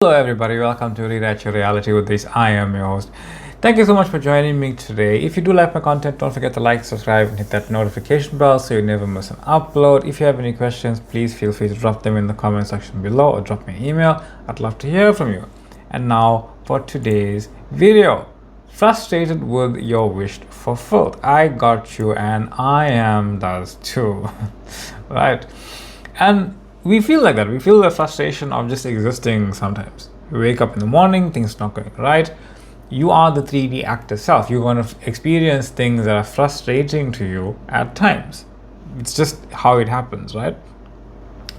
Hello everybody, welcome to Rewrite Your Reality with this. I am your host. Thank you so much for joining me today. If you do like my content, don't forget to like, subscribe, and hit that notification bell so you never miss an upload. If you have any questions, please feel free to drop them in the comment section below or drop me an email. I'd love to hear from you. And now for today's video. Frustrated with your wish fulfilled. I got you and I am does too. Right? And we feel like that. We feel the frustration of just existing sometimes. You wake up in the morning, things not going right. You are the 3D actor self. You're going to experience things that are frustrating to you at times. It's just how it happens, right?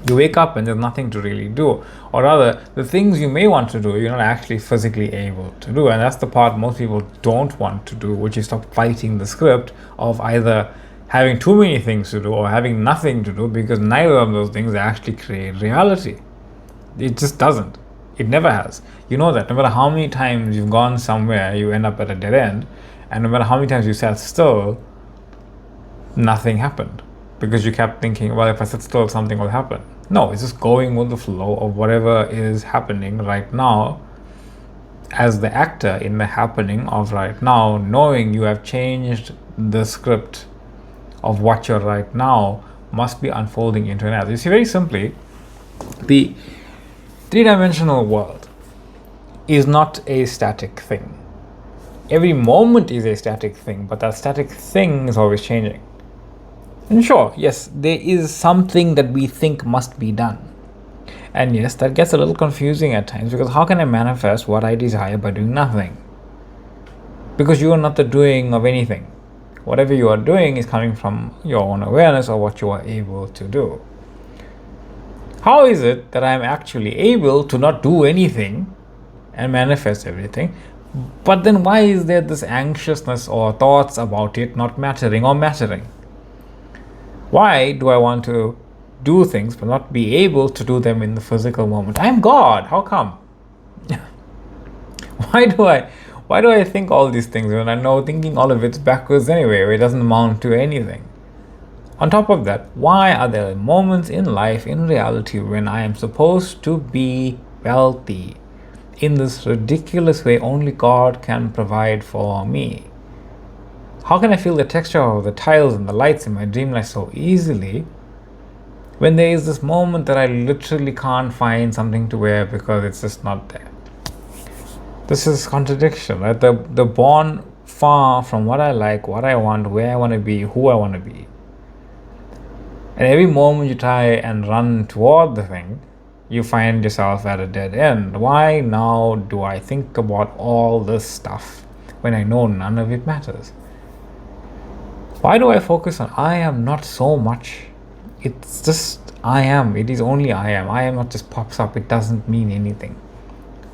You wake up and there's nothing to really do. Or rather, the things you may want to do, you're not actually physically able to do. And that's the part most people don't want to do, which is stop fighting the script of either having too many things to do or having nothing to do, because neither of those things actually create reality. It just doesn't. It never has. You know that. No matter how many times you've gone somewhere, you end up at a dead end. And no matter how many times you sat still, nothing happened. Because you kept thinking, well, if I sit still, something will happen. No, it's just going with the flow of whatever is happening right now as the actor in the happening of right now, knowing you have changed the script of what you're right now must be unfolding into an other. You see, very simply, the three-dimensional world is not a static thing. Every moment is a static thing, but that static thing is always changing. And sure, yes, there is something that we think must be done. And yes, that gets a little confusing at times, because how can I manifest what I desire by doing nothing? Because you are not the doing of anything. Whatever you are doing is coming from your own awareness of what you are able to do. How is it that I am actually able to not do anything and manifest everything? But then why is there this anxiousness or thoughts about it not mattering or mattering? Why do I want to do things but not be able to do them in the physical moment? I am God. How come? Why do I think all these things when I know thinking all of it's backwards anyway? It doesn't amount to anything. On top of that, why are there moments in life, in reality, when I am supposed to be wealthy in this ridiculous way only God can provide for me? How can I feel the texture of the tiles and the lights in my dream life so easily when there is this moment that I literally can't find something to wear because it's just not there? This is contradiction, right? The born far from what I like, what I want, where I want to be, who I want to be. And every moment you try and run toward the thing, you find yourself at a dead end. Why now do I think about all this stuff when I know none of it matters? Why do I focus on I am not so much? It's just I am. It is only I am. I am not just pops up. It doesn't mean anything.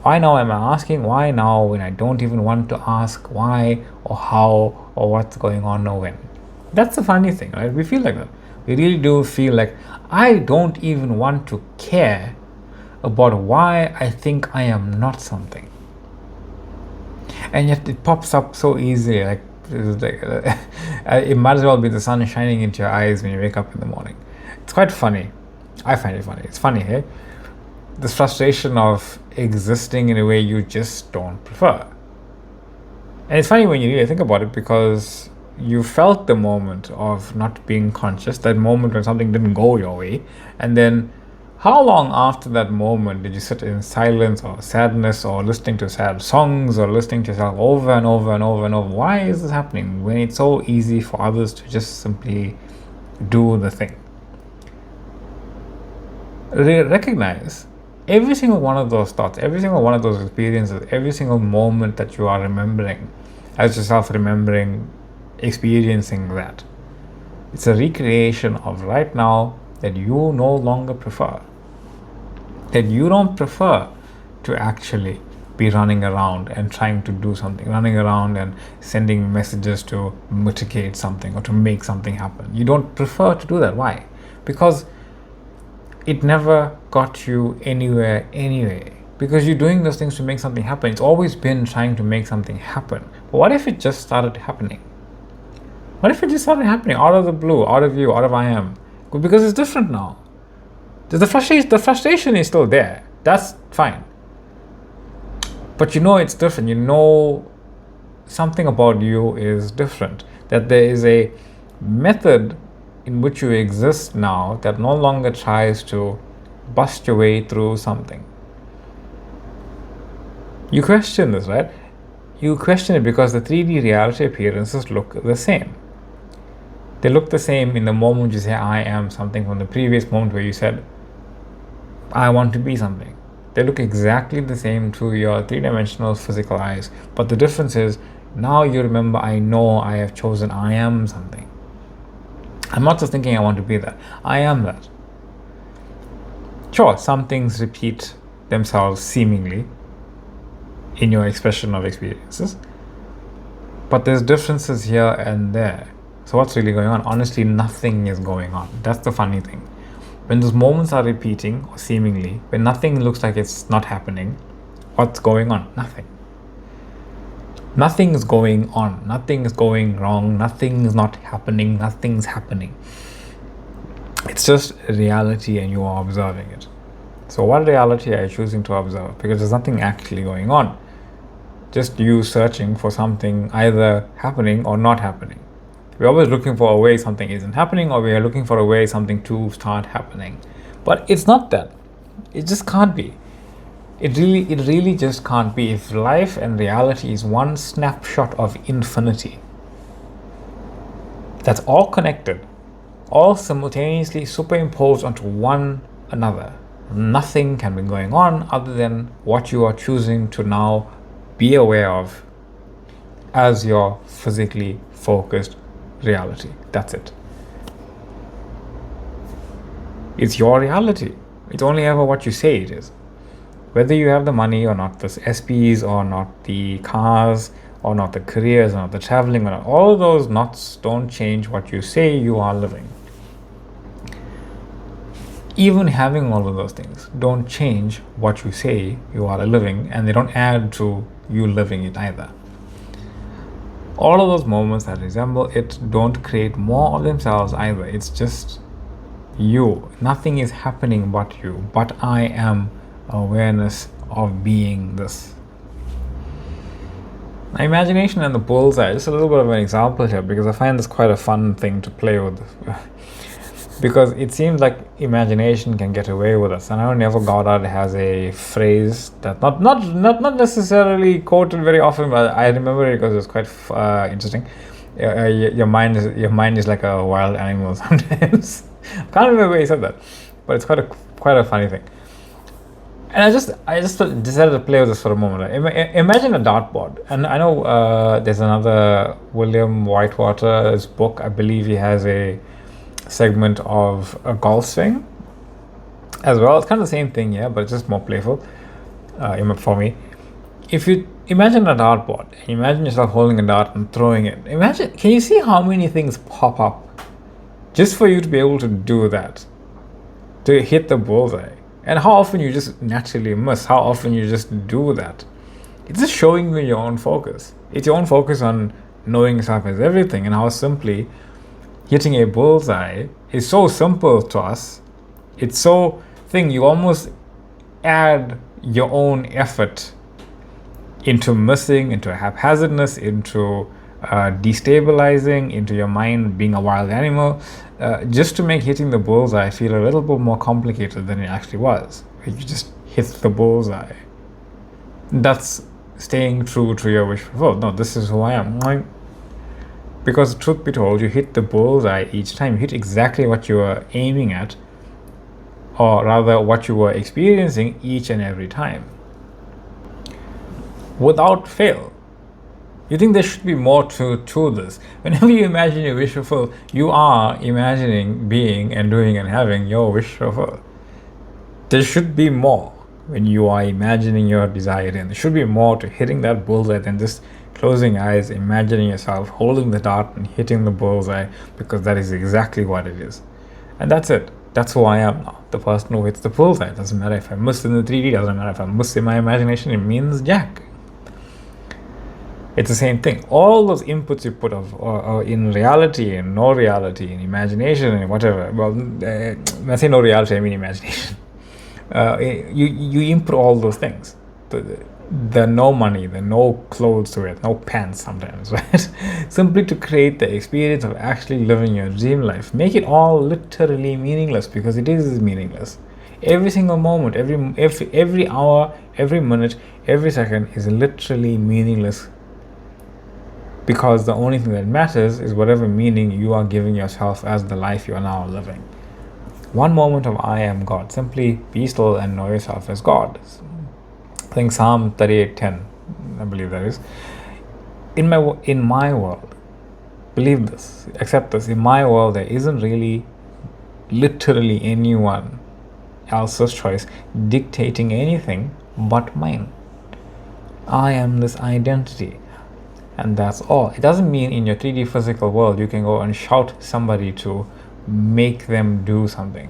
Why now am I asking why now when I don't even want to ask why or how or what's going on or when? That's the funny thing, right? We feel like that. We really do feel like I don't even want to care about why I think I am not something. And yet it pops up so easily, like it might as well be the sun shining into your eyes when you wake up in the morning. It's quite funny. I find it funny. It's funny, hey? This frustration of existing in a way you just don't prefer. And it's funny when you really think about it, because you felt the moment of not being conscious, that moment when something didn't go your way, and then how long after that moment did you sit in silence or sadness or listening to sad songs or listening to yourself over and over and over and over? Why is this happening when it's so easy for others to just simply do the thing? Recognize every single one of those thoughts, every single one of those experiences, every single moment that you are remembering as yourself remembering, experiencing that. It's a recreation of right now that you no longer prefer. That you don't prefer to actually be running around and trying to do something, running around and sending messages to mitigate something or to make something happen. You don't prefer to do that. Why? Because it never got you anywhere anyway. Because you're doing those things to make something happen. It's always been trying to make something happen. But what if it just started happening? What if it just started happening out of the blue, out of you, out of I am? Because it's different now. The frustration is still there. That's fine. But it's different. Something about you is different. That there is a method in which you exist now that no longer tries to bust your way through something. You question this, right? You question it because the 3D reality appearances look the same. They look the same in the moment you say, I am something, from the previous moment where you said, I want to be something. They look exactly the same to your three-dimensional physical eyes. But the difference is, now you remember, I know I have chosen, I am something. I'm not just thinking I want to be that. I am that. Sure, some things repeat themselves seemingly in your expression of experiences, but there's differences here and there. So what's really going on? Honestly, nothing is going on. That's the funny thing. When those moments are repeating, or seemingly, when nothing looks like it's not happening, what's going on? Nothing. Nothing is going on. Nothing is going wrong. Nothing is not happening. Nothing's happening. It's just reality and you are observing it. So what reality are you choosing to observe? Because there's nothing actually going on. Just you searching for something either happening or not happening. We're always looking for a way something isn't happening, or we are looking for a way something to start happening. But it's not that. It just can't be. It really just can't be. If life and reality is one snapshot of infinity, that's all connected, all simultaneously superimposed onto one another, nothing can be going on other than what you are choosing to now be aware of as your physically focused reality. That's it. It's your reality. It's only ever what you say it is. Whether you have the money or not, the SPs or not, the cars or not, the careers or not, the traveling or not, all of those knots don't change what you say you are living. Even having all of those things don't change what you say you are living, and they don't add to you living it either. All of those moments that resemble it don't create more of themselves either. It's just you. Nothing is happening but you. But I am awareness of being this. Now, imagination and the bullseye, just a little bit of an example here, because I find this quite a fun thing to play with. Because it seems like imagination can get away with us. And I know NevilleGoddard has a phrase that not necessarily quoted very often, but I remember it because it was quite interesting. Your mind is like a wild animal sometimes. I can't remember where he said that, but it's quite a funny thing. And I just decided to play with this for a moment. Imagine a dartboard, and I know there's another William Whitewater's book. I believe he has a segment of a golf swing as well. It's kind of the same thing, yeah, but it's just more playful for me. If you imagine a dartboard, imagine yourself holding a dart and throwing it. Can you see how many things pop up just for you to be able to do that, to hit the bullseye? And how often you just naturally miss, how often you just do that. It's just showing you your own focus. It's your own focus on knowing yourself as everything, and how simply hitting a bullseye is so simple to us. It's so thing, you almost add your own effort into missing, into haphazardness, into destabilizing, into your mind being a wild animal, just to make hitting the bullseye feel a little bit more complicated than it actually was. You just hit the bullseye. That's staying true to your wish fulfilled. No, this is who I am. Because truth be told, you hit the bullseye each time. You hit exactly what you were aiming at, or rather what you were experiencing each and every time, without fail. You think there should be more to this. Whenever you imagine your wish fulfilled, you are imagining being and doing and having your wish fulfilled. There should be more when you are imagining your desire, and there should be more to hitting that bullseye than just closing eyes, imagining yourself holding the dart and hitting the bullseye, because that is exactly what it is. And that's it. That's who I am now. The person who hits the bullseye. It doesn't matter if I miss in the 3D, doesn't matter if I miss in my imagination, it means jack. It's the same thing. All those inputs you put or in reality and no reality, in imagination and whatever. Well, when I say no reality, I mean imagination. You input all those things. the no money, the no clothes to wear, no pants sometimes, right? Simply to create the experience of actually living your dream life. Make it all literally meaningless, because it is meaningless. Every single moment, every hour, every minute, every second is literally meaningless, because the only thing that matters is whatever meaning you are giving yourself as the life you are now living. One moment of I am God. Simply be still and know yourself as God. I think Psalm 38:10, I believe that is. In my world, believe this, accept this, in my world there isn't really literally anyone else's choice dictating anything but mine. I am this identity, and that's all. It doesn't mean in your 3D physical world you can go and shout somebody to make them do something.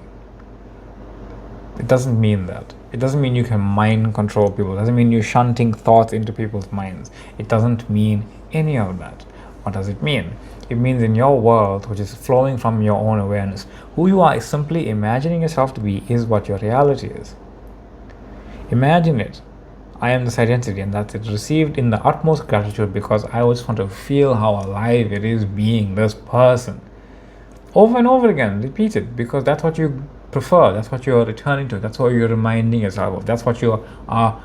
It doesn't mean that. It doesn't mean you can mind control people. It doesn't mean you're shunting thoughts into people's minds. It doesn't mean any of that. What does it mean? It means in your world, which is flowing from your own awareness, who you are simply imagining yourself to be is what your reality is. Imagine it. I am this identity, and that's it. Received in the utmost gratitude, because I just want to feel how alive it is being this person. Over and over again, repeat it, because that's what you prefer, that's what you're returning to, that's what you're reminding yourself of, that's what you are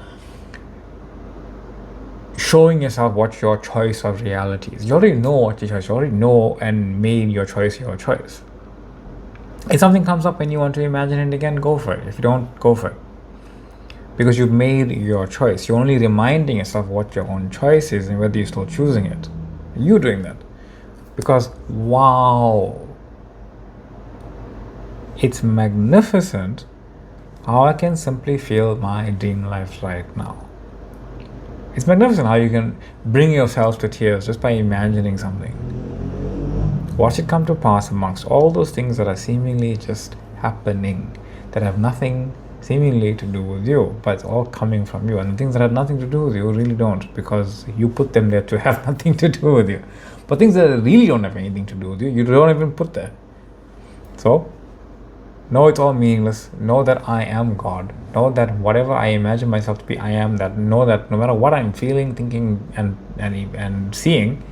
showing yourself what your choice of reality is. You already know what your choice, you already know and made your choice your choice. If something comes up and you want to imagine it again, go for it. If you don't, go for it. Because you've made your choice. You're only reminding yourself what your own choice is and whether you're still choosing it. You're doing that. Because, wow, it's magnificent how I can simply feel my dream life right now. It's magnificent how you can bring yourself to tears just by imagining something. Watch it come to pass amongst all those things that are seemingly just happening, that have nothing seemingly to do with you, but it's all coming from you. And the things that have nothing to do with you really don't, because you put them there to have nothing to do with you. But things that really don't have anything to do with you, you don't even put there. So, know it's all meaningless. Know that I am God. Know that whatever I imagine myself to be, I am that. Know that no matter what I'm feeling, thinking, and seeing,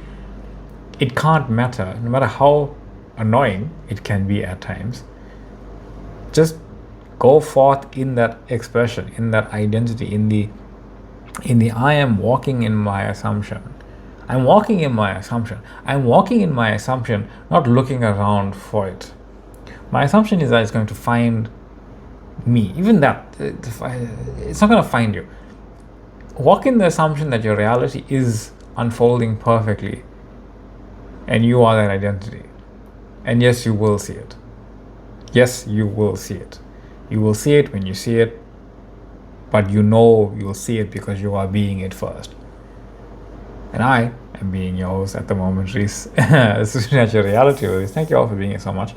it can't matter. No matter how annoying it can be at times, just go forth in that expression, in that identity, in the I am walking in my assumption. I'm walking in my assumption. I'm walking in my assumption, not looking around for it. My assumption is that it's going to find me. Even that, it's not going to find you. Walk in the assumption that your reality is unfolding perfectly, and you are that identity. And yes, you will see it. Yes, you will see it. You will see it when you see it, but you know you'll see it because you are being it first. And I am being yours at the moment, Reese. Supernatural reality. Thank you all for being here so much.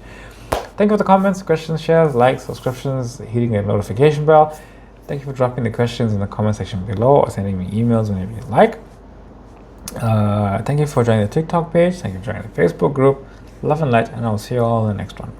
Thank you for the comments, questions, shares, likes, subscriptions, hitting the notification bell. Thank you for dropping the questions in the comment section below or sending me emails whenever you like. Thank you for joining the TikTok page. Thank you for joining the Facebook group. Love and light, and I'll see you all in the next one.